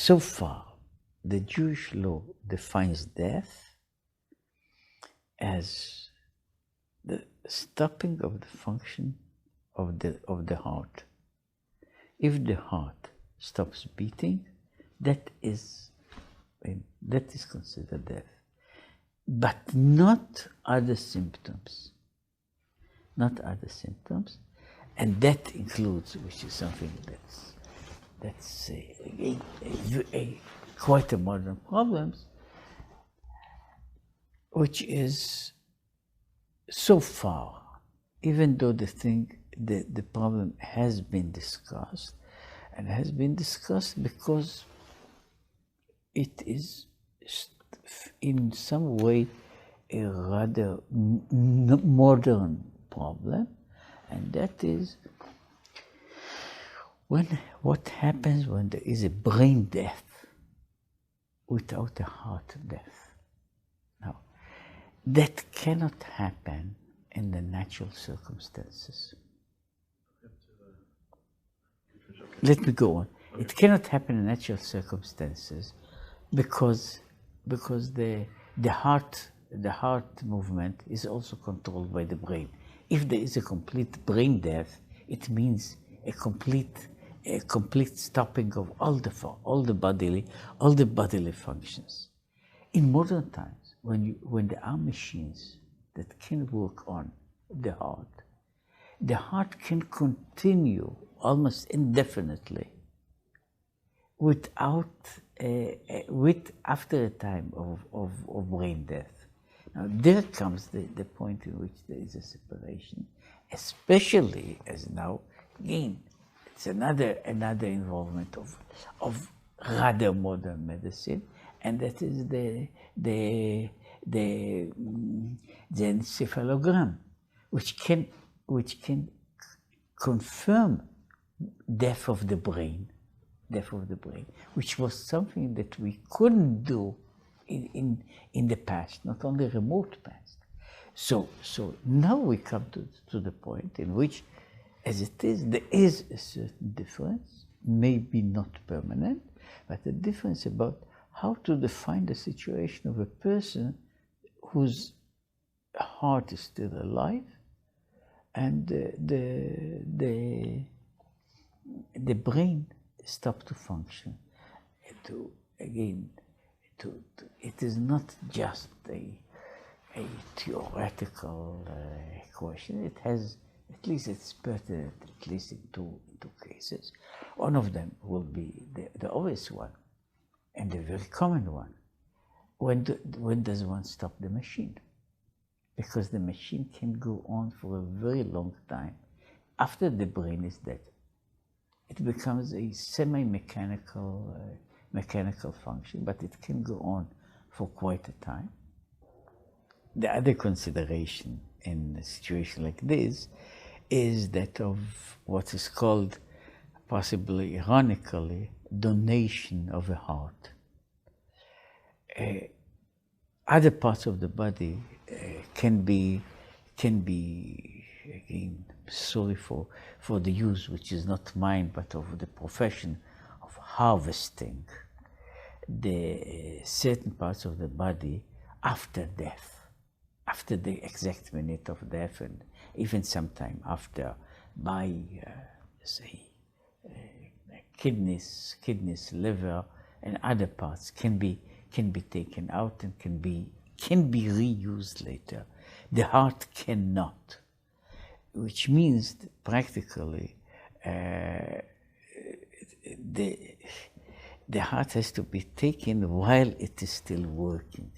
so far, the Jewish law defines death as the stopping of the function of the heart. If the heart stops beating, that is considered death. But not other symptoms. Not other symptoms. And that includes, which is something that's quite a modern problem, which is so far, even though the problem has been discussed, and has been discussed because it is in some way a rather modern problem, and that is what happens when there is a brain death without a heart death. Now, that cannot happen in the natural circumstances. Let me go on. It cannot happen in natural circumstances because the heart movement is also controlled by the brain. If there is a complete brain death, it means a complete stopping of all the bodily functions. In modern times, when there are machines that can work on the heart can continue almost indefinitely after a time of brain death. Now there comes the point in which there is a separation, especially as now, again, it's another involvement of rather modern medicine, and that is the encephalogram, which can confirm death of the brain, which was something that we couldn't do in the past, not only remote past. So now we come to the point in which, as it is, there is a certain difference, maybe not permanent, but a difference about how to define the situation of a person whose heart is still alive, and the brain stopped to function. It is not just a theoretical question. It has, at least it's pertinent, at least in two cases. One of them will be the obvious one, and the very common one. When does one stop the machine? Because the machine can go on for a very long time after the brain is dead. It becomes a mechanical function, but it can go on for quite a time. The other consideration in a situation like this is that of what is called, possibly ironically, donation of a heart. Other parts of the body can be again, sorry for the use, which is not mine, but of the profession of harvesting the certain parts of the body after death, after the exact minute of death, and even sometime after, by say kidneys, liver, and other parts can be taken out and can be reused later. The heart cannot, which means that practically the heart has to be taken while it is still working.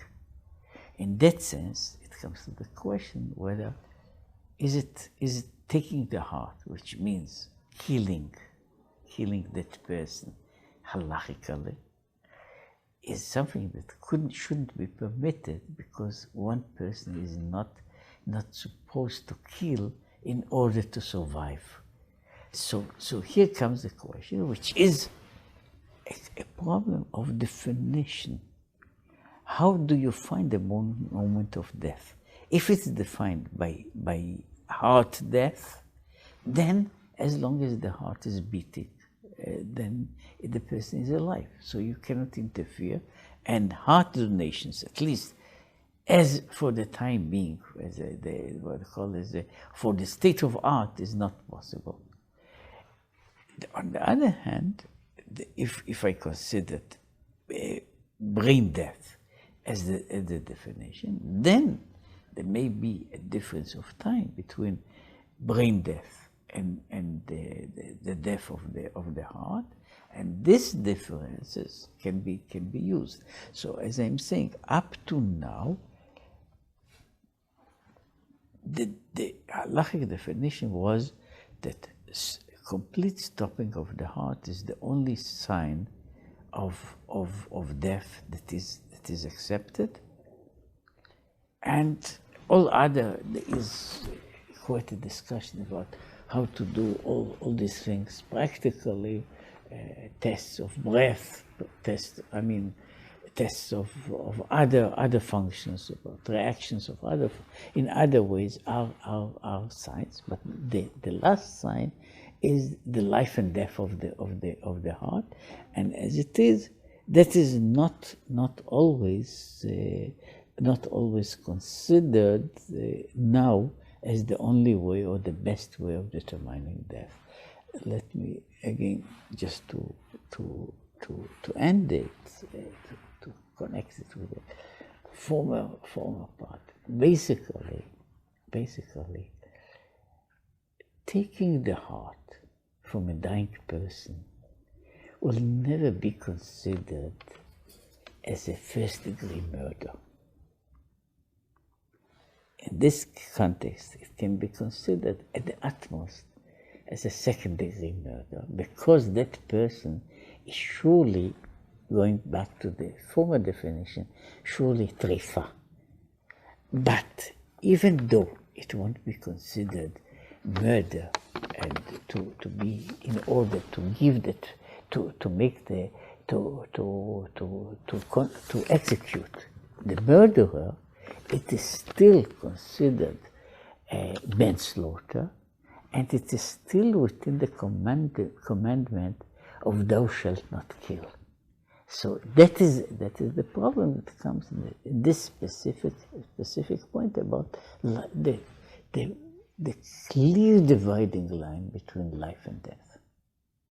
In that sense, it comes to the question whether is it taking the heart, which means killing that person halachically, is something that shouldn't be permitted, because one person is not supposed to kill in order to survive. So here comes the question, which is a problem of definition. How do you find the moment of death? If it's defined by heart death, then as long as the heart is beating, then the person is alive. So you cannot interfere. And heart donations, at least as for the time being, as what they call for the state of art, is not possible. On the other hand, if I considered brain death as the definition, then there may be a difference of time between brain death and the death of the heart, and these differences can be used. So as I'm saying, up to now, the halachic definition was that complete stopping of the heart is the only sign of death that is accepted, and all other, there is quite a discussion about how to do all these things practically, tests of breath, tests of other functions, about reactions of in other ways are signs, but the last sign is the life and death of the heart, and as it is, that is not always considered now as the only way or the best way of determining death. Let me again just to end it, to connect it with the former part. Basically, taking the heart from a dying person will never be considered as a first-degree murder. In this context, it can be considered at the utmost as a second-degree murder, because that person is surely, going back to the former definition, surely trifa. But even though it won't be considered murder, and to be, in order to give that, to make the, to execute the murderer, it is still considered manslaughter, and it is still within the commandment of thou shalt not kill. So that is the problem that comes in this specific point about the clear dividing line between life and death.